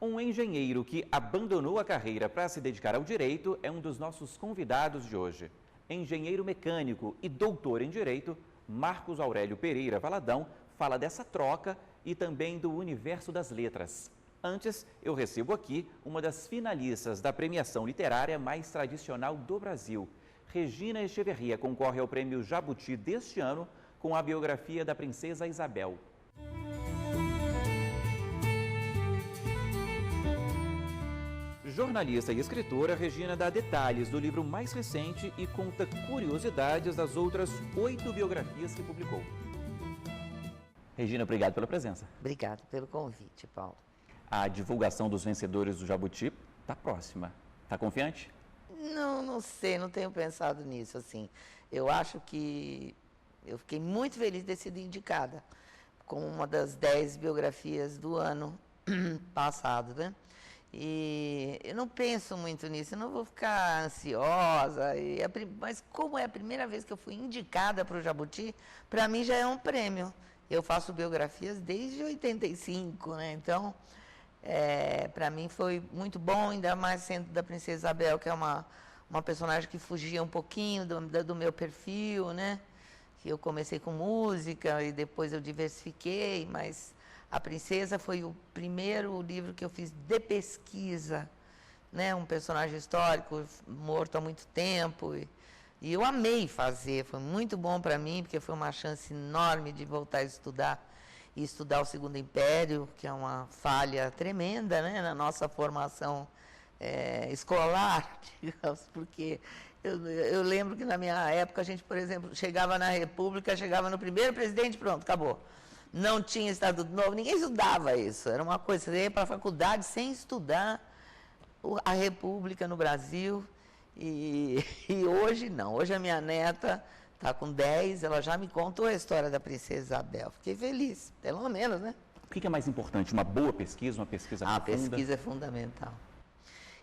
Um engenheiro que abandonou a carreira para se dedicar ao direito é um dos nossos convidados de hoje. Engenheiro mecânico e doutor em direito, Marcos Aurélio Pereira Valadão fala dessa troca e também do universo das letras. Antes, eu recebo aqui uma das finalistas da premiação literária mais tradicional do Brasil. Regina Echeverria concorre ao Prêmio Jabuti deste ano com a biografia da Princesa Isabel. Jornalista e escritora, Regina dá detalhes do livro mais recente e conta curiosidades das outras 8 biografias que publicou. Regina, obrigado pela presença. Obrigado pelo convite, Paulo. A divulgação dos vencedores do Jabuti está próxima. Está confiante? Não sei, não tenho pensado nisso, assim. Eu acho que eu fiquei muito feliz de ter sido indicada como uma das 10 biografias do ano passado, né? E eu não penso muito nisso, eu não vou ficar ansiosa, mas como é a primeira vez que eu fui indicada para o Jabuti, para mim já é um prêmio. Eu faço biografias desde 85, né? Então, para mim foi muito bom, ainda mais sendo da Princesa Isabel, que é uma personagem que fugia um pouquinho do meu perfil, né? Eu comecei com música e depois eu diversifiquei, mas a Princesa foi o primeiro livro que eu fiz de pesquisa, né? Um personagem histórico morto há muito tempo e eu amei fazer, foi muito bom para mim, porque foi uma chance enorme de voltar a estudar e estudar o Segundo Império, que é uma falha tremenda, né? Na nossa formação escolar, digamos, porque eu lembro que na minha época a gente, por exemplo, chegava na República, chegava no primeiro presidente, pronto, acabou. Não tinha Estatuto Novo, ninguém estudava isso. Era uma coisa, você ia para a faculdade sem estudar a República no Brasil. E hoje não. Hoje a minha neta está com 10, ela já me contou a história da Princesa Isabel. Fiquei feliz, pelo menos, né? O que é mais importante, uma boa pesquisa, uma pesquisa profunda? A pesquisa é fundamental.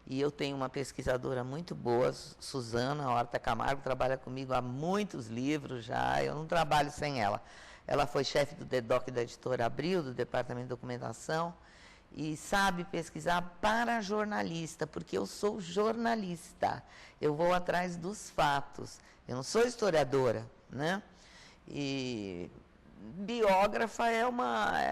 E eu tenho uma pesquisadora muito boa, Suzana Horta Camargo, trabalha comigo há muitos livros já, eu não trabalho sem ela. Ela foi chefe do DEDOC da Editora Abril, do Departamento de Documentação, e sabe pesquisar para jornalista, porque eu sou jornalista, eu vou atrás dos fatos, eu não sou historiadora, né? E biógrafa é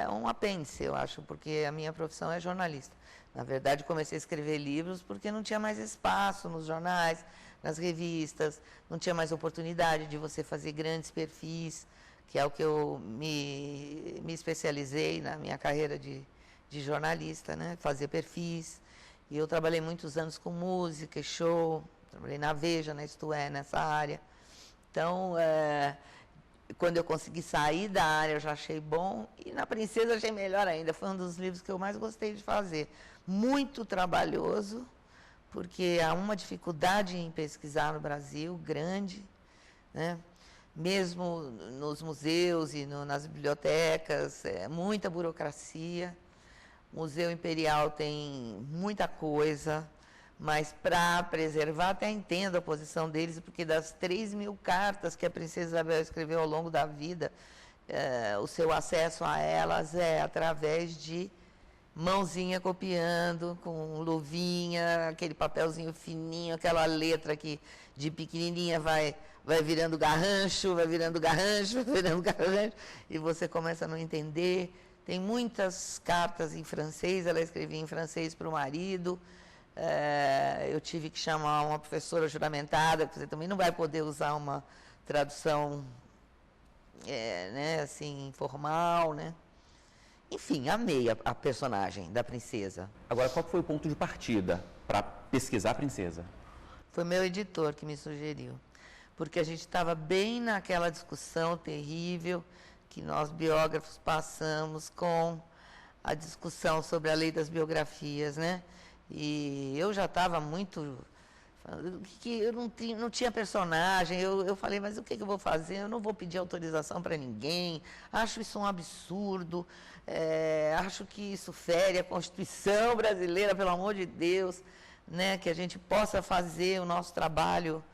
um apêndice, eu acho, porque a minha profissão é jornalista. Na verdade, comecei a escrever livros porque não tinha mais espaço nos jornais, nas revistas, não tinha mais oportunidade de você fazer grandes perfis, que é o que eu me especializei na minha carreira de jornalista, né? Fazer perfis. E eu trabalhei muitos anos com música e show, trabalhei na Veja, na Isto É, nessa área. Então, quando eu consegui sair da área, eu já achei bom. E na Princesa, achei melhor ainda. Foi um dos livros que eu mais gostei de fazer. Muito trabalhoso, porque há uma dificuldade em pesquisar no Brasil, grande, né? Mesmo nos museus e nas bibliotecas, muita burocracia. O Museu Imperial tem muita coisa, mas para preservar, até entendo a posição deles, porque das 3.000 cartas que a Princesa Isabel escreveu ao longo da vida, o seu acesso a elas é através de mãozinha copiando, com luvinha, aquele papelzinho fininho, aquela letra que de pequenininha vai virando garrancho, vai virando garrancho, vai virando garrancho, e você começa a não entender. Tem muitas cartas em francês, ela escrevia em francês para o marido. Eu tive que chamar uma professora juramentada, porque você também não vai poder usar uma tradução né, assim, informal, né? Enfim, amei a personagem da Princesa. Agora, qual foi o ponto de partida para pesquisar a Princesa? Foi meu editor que me sugeriu, porque a gente estava bem naquela discussão terrível que nós biógrafos passamos com a discussão sobre a lei das biografias, né? E eu já estava muito... que eu não tinha personagem, eu falei, mas o que eu vou fazer? Eu não vou pedir autorização para ninguém, acho isso um absurdo, acho que isso fere a Constituição brasileira, pelo amor de Deus, né? Que a gente possa fazer o nosso trabalho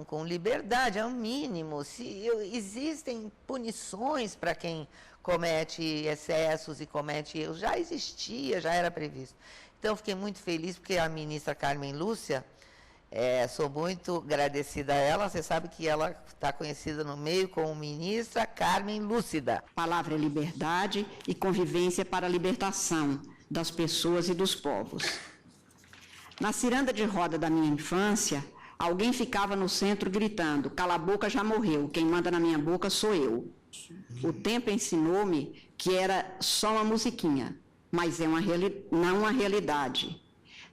com liberdade, é o mínimo. Existem punições para quem comete excessos e comete erros, já existia, já era previsto. Então, eu fiquei muito feliz porque a ministra Carmen Lúcia, sou muito agradecida a ela, você sabe que ela está conhecida no meio como ministra Carmen Lúcida. A palavra é liberdade e convivência para a libertação das pessoas e dos povos. Na ciranda de roda da minha infância, alguém ficava no centro gritando: cala a boca, já morreu, quem manda na minha boca sou eu. O tempo ensinou-me que era só uma musiquinha, mas não uma realidade.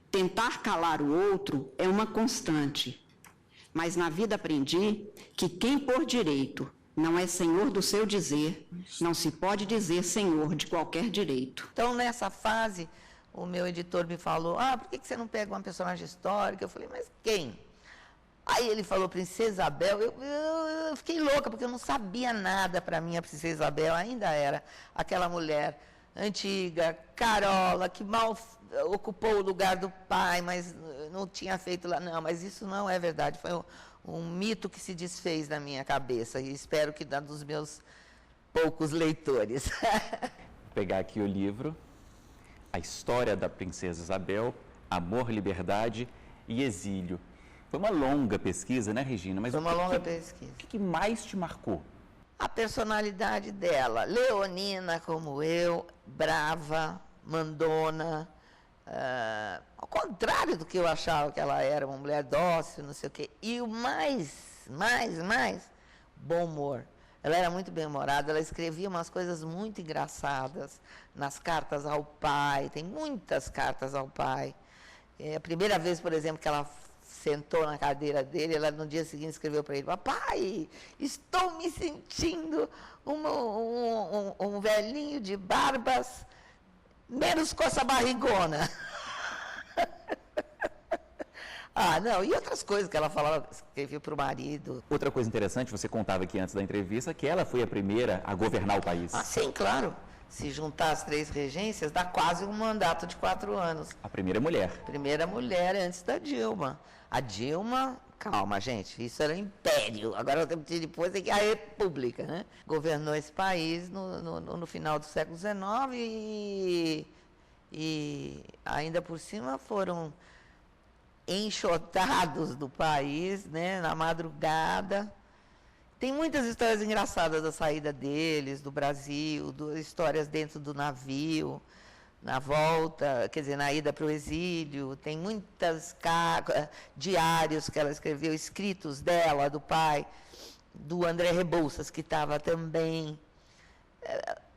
Tentar calar o outro é uma constante. Mas na vida aprendi que quem por direito não é senhor do seu dizer, não se pode dizer senhor de qualquer direito. Então, nessa fase, o meu editor me falou: por que você não pega uma personagem histórica? Eu falei: mas quem? Aí ele falou Princesa Isabel. Eu fiquei louca, porque eu não sabia nada. Para mim, a Princesa Isabel ainda era aquela mulher antiga, carola, que mal ocupou o lugar do pai, mas não tinha feito lá. Não, mas isso não é verdade. Foi um mito que se desfez na minha cabeça, e espero que dá dos meus poucos leitores. Vou pegar aqui o livro, A História da Princesa Isabel, Amor, Liberdade e Exílio. Foi uma longa pesquisa, né, Regina? Mas foi uma longa pesquisa. O que mais te marcou? A personalidade dela, leonina como eu, brava, mandona, ao contrário do que eu achava que ela era, uma mulher dócil, não sei o quê. E o mais, bom humor. Ela era muito bem-humorada, ela escrevia umas coisas muito engraçadas nas cartas ao pai, tem muitas cartas ao pai. A primeira vez, por exemplo, que ela sentou na cadeira dele, ela no dia seguinte escreveu para ele: papai, estou me sentindo um velhinho de barbas, menos coça barrigona. Não, e outras coisas que ela falava, escrevia para o marido. Outra coisa interessante, você contava aqui antes da entrevista, que ela foi a primeira a governar o país. Sim, claro. Se juntar as 3 regências, dá quase um mandato de 4 anos. A primeira mulher. Primeira mulher antes da Dilma. A Dilma, calma, gente, isso era o Império. Agora, depois é que a República, né? Governou esse país no final do século XIX e ainda por cima foram enxotados do país, né, na madrugada. Tem muitas histórias engraçadas da saída deles, do Brasil, histórias dentro do navio, na volta, quer dizer, na ida para o exílio. Tem muitas diários que ela escreveu, escritos dela, do pai, do André Rebouças, que estava também.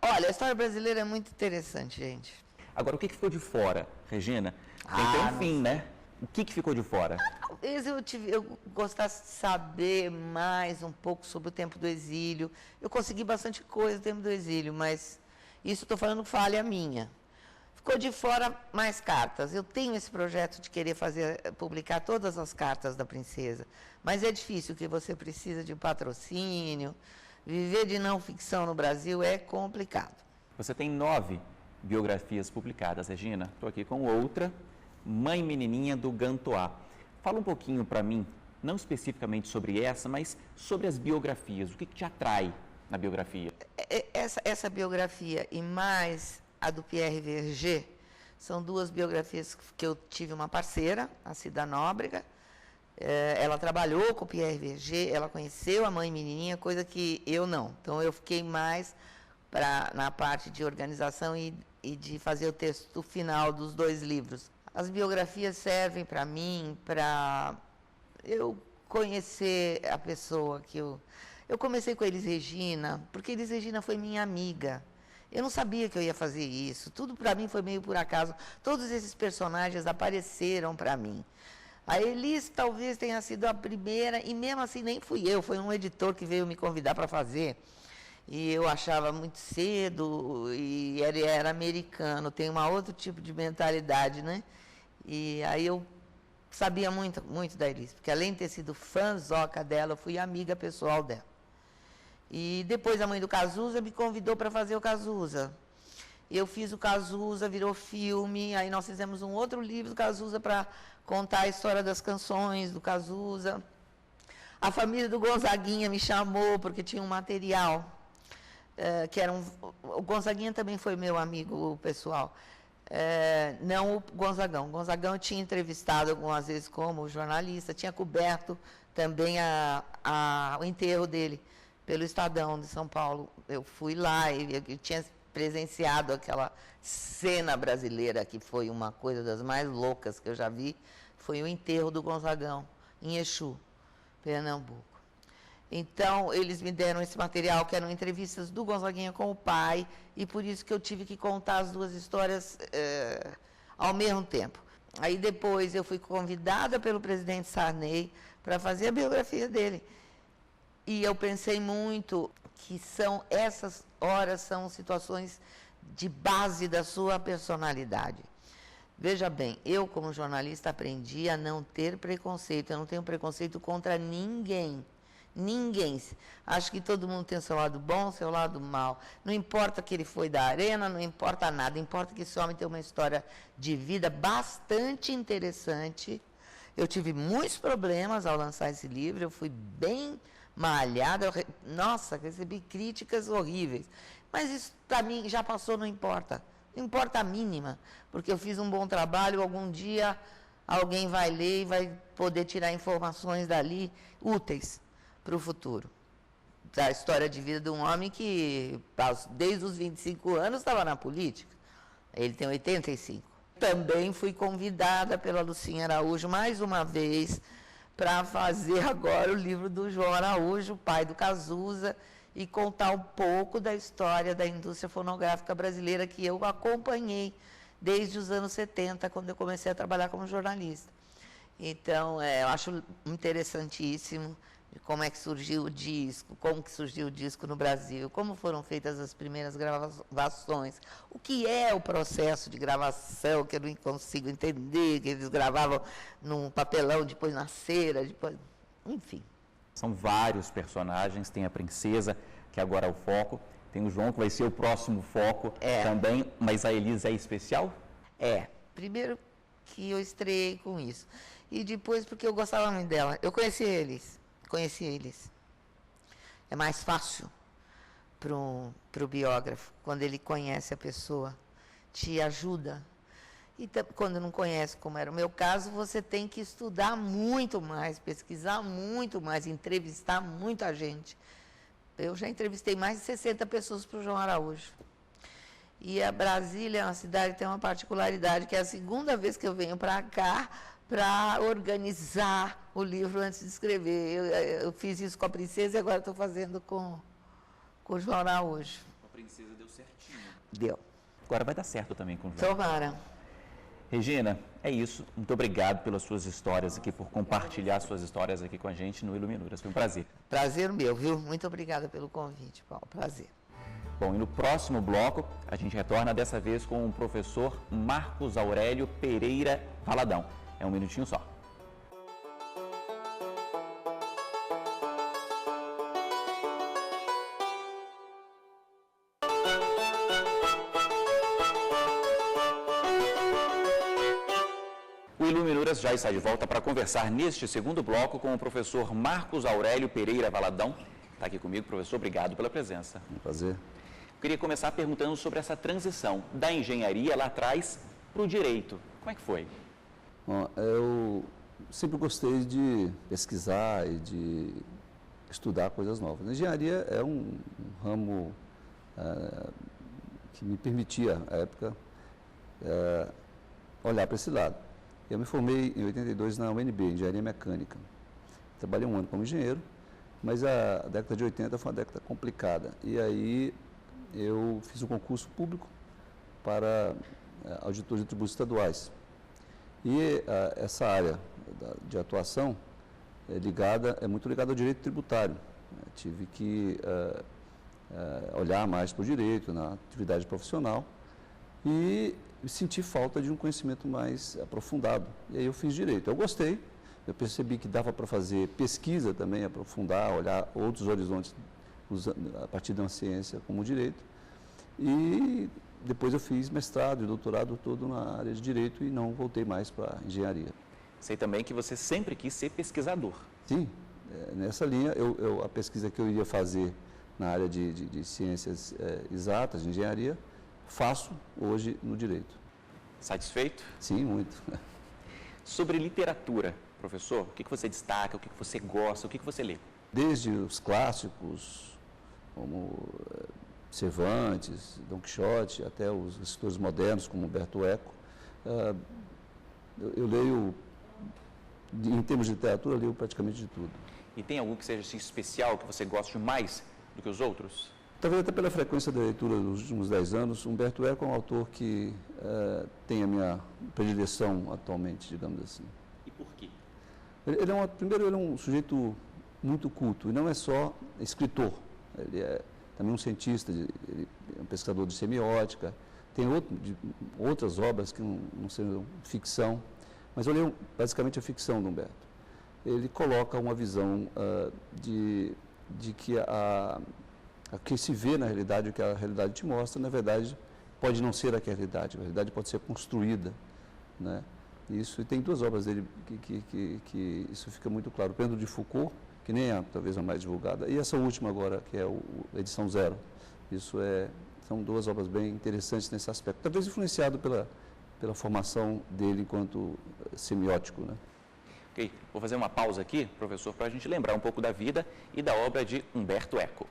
Olha, a história brasileira é muito interessante, gente. Agora, o que ficou de fora, Regina? Tem que ter um fim, né? O que ficou de fora? Talvez eu gostasse de saber mais um pouco sobre o tempo do exílio. Eu consegui bastante coisa no tempo do exílio, mas isso estou falando falha minha. Ficou de fora mais cartas. Eu tenho esse projeto de querer publicar todas as cartas da princesa, mas é difícil, que você precisa de patrocínio. Viver de não ficção no Brasil é complicado. Você tem 9 biografias publicadas, Regina. Estou aqui com outra, Mãe Menininha do Gantoá. Fala um pouquinho para mim, não especificamente sobre essa, mas sobre as biografias. O que te atrai na biografia? Essa biografia e mais a do Pierre Verger são 2 biografias que eu tive uma parceira, a Cida Nóbrega. Ela trabalhou com o Pierre Verger, ela conheceu a Mãe Menininha, coisa que eu não. Então, eu fiquei mais na parte de organização e de fazer o texto final dos 2 livros. As biografias servem para mim, para eu conhecer a pessoa que eu comecei com Elis Regina, porque Elis Regina foi minha amiga. Eu não sabia que eu ia fazer isso. Tudo para mim foi meio por acaso. Todos esses personagens apareceram para mim. A Elis talvez tenha sido a primeira, e mesmo assim nem fui eu, foi um editor que veio me convidar para fazer. E eu achava muito cedo, e ele era americano, tem um outro tipo de mentalidade, né? E aí eu sabia muito, muito da Elis, porque além de ter sido fãzoca dela, eu fui amiga pessoal dela. E depois a mãe do Cazuza me convidou para fazer o Cazuza. Eu fiz o Cazuza, virou filme, aí nós fizemos um outro livro do Cazuza para contar a história das canções do Cazuza. A família do Gonzaguinha me chamou porque tinha um material, que era o Gonzaguinha também foi meu amigo pessoal, não o Gonzagão. O Gonzagão eu tinha entrevistado algumas vezes como jornalista, tinha coberto também o enterro dele pelo Estadão de São Paulo. Eu fui lá e tinha presenciado aquela cena brasileira que foi uma coisa das mais loucas que eu já vi, foi o enterro do Gonzagão em Exu, Pernambuco. Então, eles me deram esse material, que eram entrevistas do Gonzaguinha com o pai, e por isso que eu tive que contar as duas histórias ao mesmo tempo. Aí depois eu fui convidada pelo presidente Sarney para fazer a biografia dele. E eu pensei muito que essas horas são situações de base da sua personalidade. Veja bem, eu como jornalista aprendi a não ter preconceito. Eu não tenho preconceito contra ninguém. Ninguém. Acho que todo mundo tem seu lado bom, seu lado mau. Não importa que ele foi da Arena, não importa nada. Importa que esse homem tem uma história de vida bastante interessante. Eu tive muitos problemas ao lançar esse livro. Eu fui bem malhada. Nossa, recebi críticas horríveis. Mas isso, para mim, já passou, não importa. Não importa a mínima. Porque eu fiz um bom trabalho, algum dia alguém vai ler e vai poder tirar informações dali úteis para o futuro. A história de vida de um homem que, desde os 25 anos, estava na política. Ele tem 85. Também fui convidada pela Lucinha Araújo, mais uma vez, para fazer agora o livro do João Araújo, pai do Cazuza, e contar um pouco da história da indústria fonográfica brasileira que eu acompanhei desde os anos 70, quando eu comecei a trabalhar como jornalista. Então, eu acho interessantíssimo como é que surgiu o disco, como que surgiu o disco no Brasil, como foram feitas as primeiras gravações, o que é o processo de gravação, que eu não consigo entender, que eles gravavam num papelão, depois na cera, depois, enfim. São vários personagens, tem a princesa, que agora é o foco, tem o João, que vai ser o próximo foco também, mas a Elisa é especial? Primeiro que eu estreiei com isso, e depois porque eu gostava muito dela, eu conheci eles. É mais fácil para o biógrafo, quando ele conhece a pessoa, te ajuda. E quando não conhece, como era o meu caso, você tem que estudar muito mais, pesquisar muito mais, entrevistar muita gente. Eu já entrevistei mais de 60 pessoas para o João Araújo. E a Brasília é uma cidade que tem uma particularidade, que é a segunda vez que eu venho para cá, para organizar o livro antes de escrever. Eu fiz isso com a princesa e agora estou fazendo com o João Araújo. A princesa deu certinho. Deu. Agora vai dar certo também com o João. Tomara. Regina, é isso. Muito obrigado pelas suas histórias aqui, por compartilhar suas histórias aqui com a gente no Iluminuras. Foi um prazer. Prazer meu, viu? Muito obrigada pelo convite, Paulo. Prazer. Bom, e no próximo bloco, a gente retorna dessa vez com o professor Marcos Aurélio Pereira Valadão. É um minutinho só. O Iluminuras já está de volta para conversar neste segundo bloco com o professor Marcos Aurélio Pereira Valadão. Está aqui comigo, professor. Obrigado pela presença. Um prazer. Eu queria começar perguntando sobre essa transição da engenharia lá atrás para o direito. Como é que foi? Bom, eu sempre gostei de pesquisar e de estudar coisas novas. A engenharia é um ramo que me permitia, à época, olhar para esse lado. Eu me formei em 82 na UNB, Engenharia Mecânica. Trabalhei um ano como engenheiro, mas a década de 80 foi uma década complicada. E aí eu fiz um concurso público para auditor de tributos estaduais. E essa área de atuação é muito ligada ao direito tributário. Tive que olhar mais para o direito, na atividade profissional, e senti falta de um conhecimento mais aprofundado. E aí eu fiz direito. Eu gostei, eu percebi que dava para fazer pesquisa também, aprofundar, olhar outros horizontes a partir de uma ciência como o direito. E depois eu fiz mestrado e doutorado todo na área de Direito e não voltei mais para Engenharia. Sei também que você sempre quis ser pesquisador. Sim, nessa linha, a pesquisa que eu ia fazer na área de ciências exatas, de engenharia, faço hoje no Direito. Satisfeito? Sim, muito. Sobre literatura, professor, o que você destaca, o que você gosta, o que você lê? Desde os clássicos, como Cervantes, Dom Quixote, até os escritores modernos, como Humberto Eco, eu leio, em termos de literatura, eu leio praticamente de tudo. E tem algum que seja assim, especial, que você goste mais do que os outros? Talvez até pela frequência da leitura dos últimos 10 anos, Humberto Eco é um autor que tem a minha predileção atualmente, digamos assim. E por quê? Primeiro, ele é um sujeito muito culto, e não é só escritor, ele é também um cientista, ele é um pesquisador de semiótica, tem outras obras que não são ficção, mas eu leio basicamente a ficção do Humberto. Ele coloca uma visão de que o que se vê na realidade, o que a realidade te mostra, na verdade, pode não ser a realidade pode ser construída, né? E tem duas obras dele que isso fica muito claro. O Pêndulo de Foucault, que nem é talvez a mais divulgada, e essa última agora, que é a edição 0. São duas obras bem interessantes nesse aspecto, talvez influenciado pela formação dele enquanto semiótico, né? Ok, vou fazer uma pausa aqui, professor, para a gente lembrar um pouco da vida e da obra de Humberto Eco.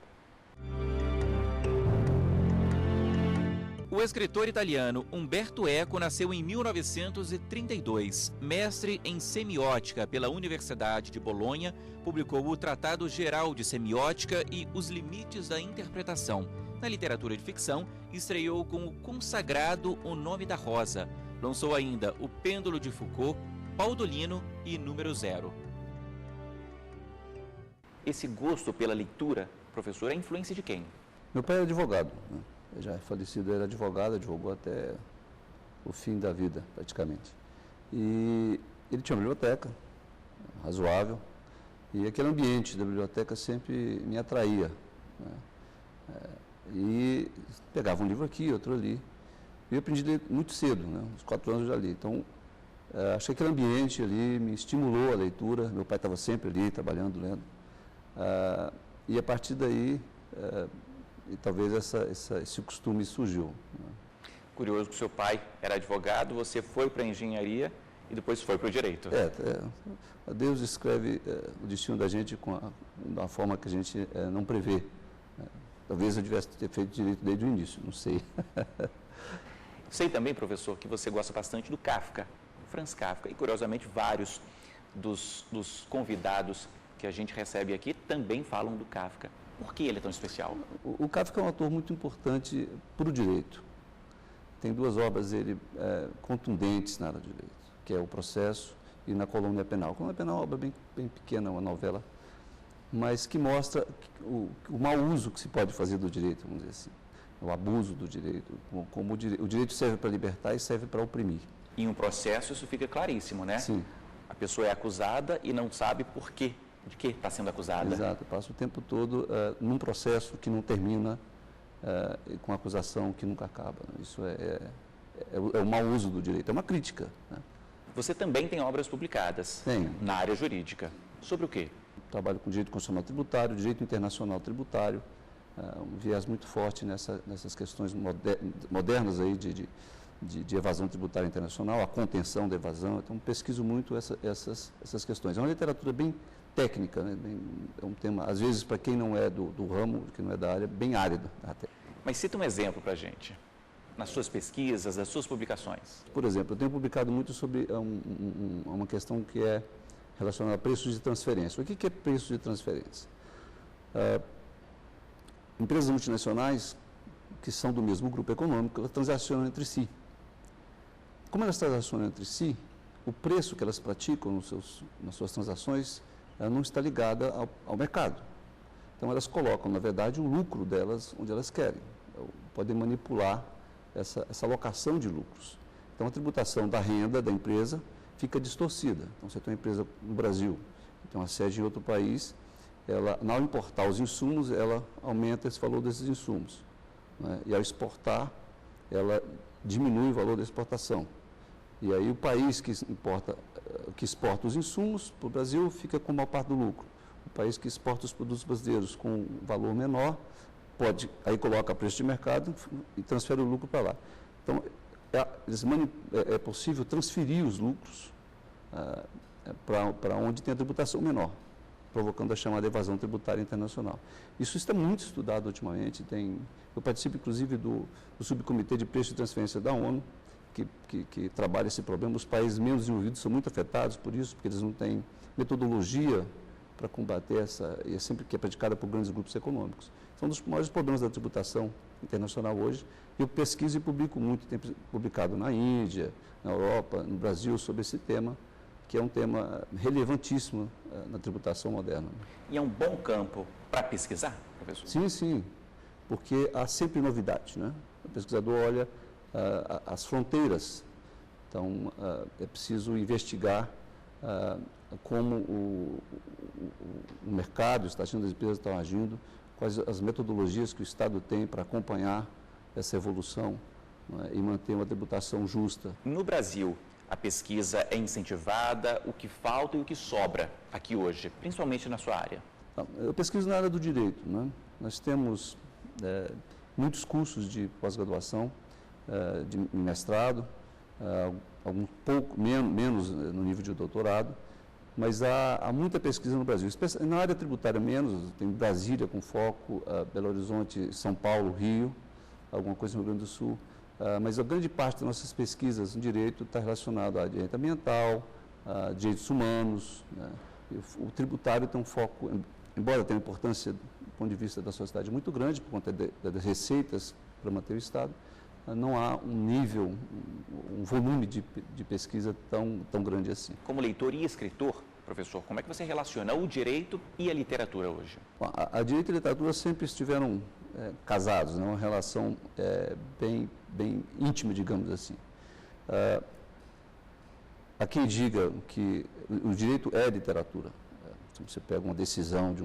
O escritor italiano Umberto Eco nasceu em 1932. Mestre em semiótica pela Universidade de Bolonha, publicou o Tratado Geral de Semiótica e Os Limites da Interpretação. Na literatura de ficção, estreou com o consagrado O Nome da Rosa. Lançou ainda O Pêndulo de Foucault, Paudolino e Número 0. Esse gosto pela leitura, professor, é influência de quem? Meu pai é advogado, né? Ele já é falecido, ele era advogado, advogou até o fim da vida, praticamente. E ele tinha uma biblioteca razoável, e aquele ambiente da biblioteca sempre me atraía, né? E pegava um livro aqui, outro ali. E eu aprendi a ler muito cedo, né? Uns 4 anos eu já li. Então, achei que aquele ambiente ali me estimulou a leitura. Meu pai estava sempre ali, trabalhando, lendo. E a partir daí, e talvez esse costume surgiu, né? Curioso que o seu pai era advogado, você foi para a engenharia e depois foi para o direito. Deus escreve o destino da gente de uma forma que a gente não prevê. Talvez eu tivesse feito direito desde o início, não sei. Sei também, professor, que você gosta bastante do Kafka, Franz Kafka, e curiosamente vários dos convidados que a gente recebe aqui também falam do Kafka. Por que ele é tão especial? O Kafka é um autor muito importante para o direito. Tem 2 obras dele contundentes na área do direito, que é O Processo e Na Colônia Penal. A Colônia Penal é uma obra bem pequena, uma novela, mas que mostra o mau uso que se pode fazer do direito, vamos dizer assim. O abuso do direito, como o direito serve para libertar e serve para oprimir. Em um processo isso fica claríssimo, né? Sim. A pessoa é acusada e não sabe por quê. De que está sendo acusada? Exato, passa o tempo todo num processo que não termina, com acusação que nunca acaba, né? Isso é o mau uso do direito, é uma crítica, né? Você também tem obras publicadas na área jurídica. Sobre o quê? Trabalho com direito constitucional tributário, direito internacional tributário, um viés muito forte nessas questões modernas aí de evasão tributária internacional, a contenção da evasão. Então, pesquiso muito essas questões. É uma literatura bem técnica, né? É um tema, às vezes, para quem não é do ramo, que não é da área, bem árido até. Mas cita um exemplo para a gente, nas suas pesquisas, nas suas publicações. Por exemplo, eu tenho publicado muito sobre uma questão que é relacionada a preços de transferência. O que é preço de transferência? Empresas multinacionais que são do mesmo grupo econômico, elas transacionam entre si. Como elas transacionam entre si, o preço que elas praticam nas suas transações não está ligada ao mercado. Então, elas colocam, na verdade, o lucro delas onde elas querem. Podem manipular essa alocação de lucros. Então, a tributação da renda da empresa fica distorcida. Então, você tem uma empresa no Brasil, tem uma sede em outro país, ela, ao importar os insumos, ela aumenta esse valor desses insumos, né? E ao exportar, ela diminui o valor da exportação. E aí o país que exporta os insumos para o Brasil fica com a maior parte do lucro. O país que exporta os produtos brasileiros com valor menor, aí coloca preço de mercado e transfere o lucro para lá. Então, é possível transferir os lucros para onde tem a tributação menor, provocando a chamada evasão tributária internacional. Isso está muito estudado ultimamente. Eu participo, inclusive, do subcomitê de preço de transferência da ONU, que trabalha esse problema. Os países menos desenvolvidos são muito afetados por isso, porque eles não têm metodologia para combater e é sempre que é praticada por grandes grupos econômicos. São um dos maiores problemas da tributação internacional hoje. Eu pesquiso e publico muito, tenho publicado na Índia, na Europa, no Brasil, sobre esse tema, que é um tema relevantíssimo na tributação moderna. E é um bom campo para pesquisar, professor? Sim, sim, porque há sempre novidade, né? O pesquisador olha as fronteiras, então é preciso investigar como o mercado, as taxas das empresas estão agindo, quais as metodologias que o Estado tem para acompanhar essa evolução, né, e manter uma tributação justa. No Brasil, a pesquisa é incentivada, o que falta e o que sobra aqui hoje, principalmente na sua área? Eu pesquiso na área do direito, né? Nós temos muitos cursos de pós-graduação, de mestrado, alguns pouco menos no nível de doutorado, mas há muita pesquisa no Brasil. Na área tributária menos, tem Brasília com foco, Belo Horizonte, São Paulo, Rio, alguma coisa no Rio Grande do Sul, mas a grande parte das nossas pesquisas no direito está relacionada a direito ambiental, a direitos humanos, né? O tributário tem um foco, embora tenha importância do ponto de vista da sociedade muito grande, por conta das receitas para manter o Estado, não há um nível, um volume de pesquisa tão grande assim. Como leitor e escritor, professor, como é que você relaciona o direito e a literatura hoje? Bom, a direito e a literatura sempre estiveram casados, né? Uma relação bem íntima, digamos assim. Há quem diga que o direito é literatura. Se você pega uma decisão de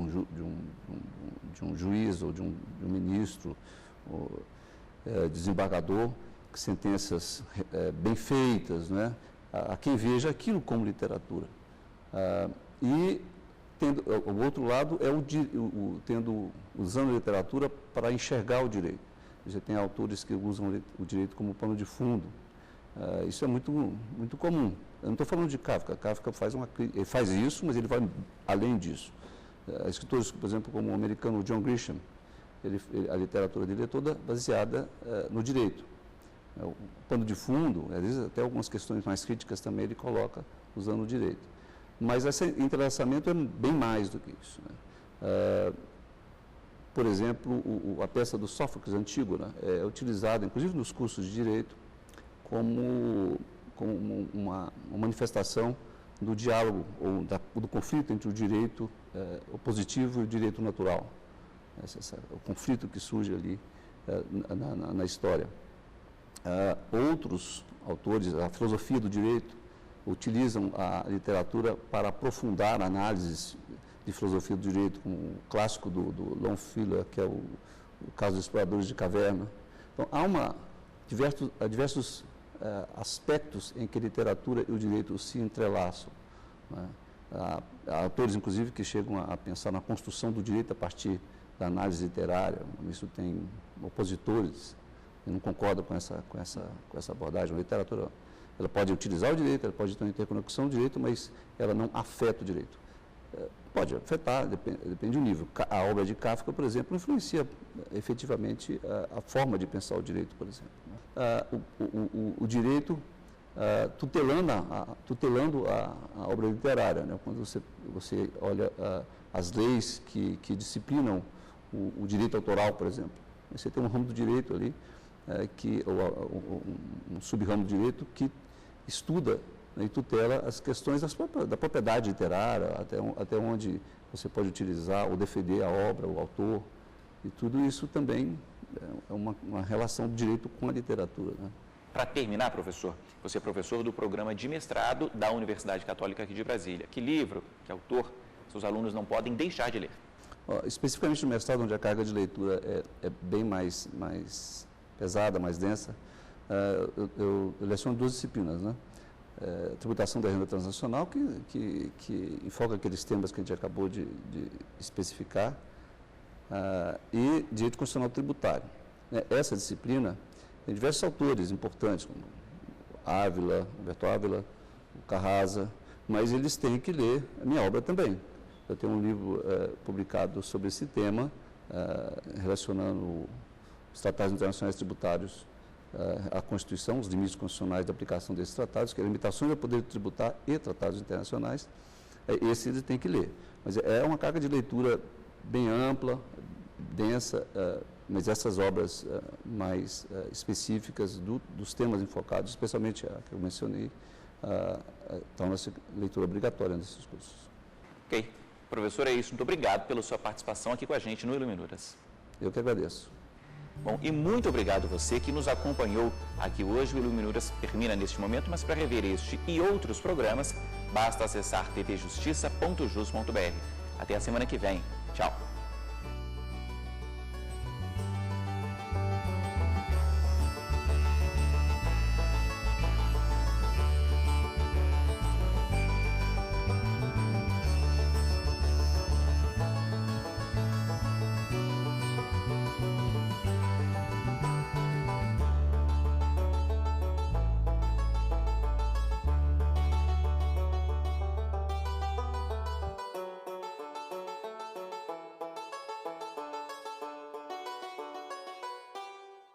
um juiz ou de um ministro, desembargador, sentenças bem feitas, né? Há quem veja aquilo como literatura. E o outro lado é usando a literatura para enxergar o direito. Você tem autores que usam o direito como pano de fundo. Isso é muito comum. Eu não estou falando de Kafka. Kafka ele faz isso, mas ele vai além disso. Escritores, por exemplo, como o americano John Grisham, a literatura dele é toda baseada no direito. O pano de fundo, às vezes até algumas questões mais críticas também ele coloca usando o direito. Mas esse entrelaçamento é bem mais do que isso, né? Por exemplo, a peça do Sófocles, Antígona, é utilizada, inclusive nos cursos de direito, como uma manifestação do diálogo ou do conflito entre o direito opositivo e o direito natural. O conflito que surge ali na história. Outros autores, a filosofia do direito, utilizam a literatura para aprofundar análises de filosofia do direito, como o clássico do Longfellow, que é o caso dos exploradores de caverna. Então, há diversos aspectos em que a literatura e o direito se entrelaçam, né? Há autores, inclusive, que chegam a pensar na construção do direito a partir da análise literária. Isso tem opositores que não concordam com essa abordagem. A literatura, ela pode utilizar o direito, ela pode ter uma interconexão do direito, mas ela não afeta o direito. Pode afetar, depende do nível. A obra de Kafka, por exemplo, influencia efetivamente a forma de pensar o direito, por exemplo. O direito tutelando a obra literária, né? Quando você olha as leis que disciplinam o direito autoral, por exemplo. Você tem um ramo do direito ali, um sub-ramo do direito que estuda, né, e tutela as questões da propriedade literária, até onde você pode utilizar ou defender a obra, o autor, e tudo isso também é uma relação do direito com a literatura, né? Para terminar, professor, você é professor do programa de mestrado da Universidade Católica aqui de Brasília. Que livro, que autor, seus alunos não podem deixar de ler? Especificamente no mestrado, onde a carga de leitura é bem mais pesada, mais densa, eu leciono 2 disciplinas, né? Tributação da renda transnacional, que enfoca aqueles temas que a gente acabou de especificar, e direito constitucional tributário. Essa disciplina tem diversos autores importantes, como Ávila, Humberto Ávila, o Carrasa, mas eles têm que ler a minha obra também. Eu tenho um livro publicado sobre esse tema, relacionando os tratados internacionais tributários à Constituição, os limites constitucionais da aplicação desses tratados, que é limitações do poder tributar e tratados internacionais. Esse ele tem que ler. Mas é uma carga de leitura bem ampla, densa, mas essas obras mais específicas dos temas enfocados, especialmente a que eu mencionei, torna-se leitura obrigatória nesses cursos. Ok. Professor, é isso. Muito obrigado pela sua participação aqui com a gente no Iluminuras. Eu que agradeço. Bom, e muito obrigado você que nos acompanhou aqui hoje. O Iluminuras termina neste momento, mas para rever este e outros programas, basta acessar tvjustiça.jus.br. Até a semana que vem. Tchau.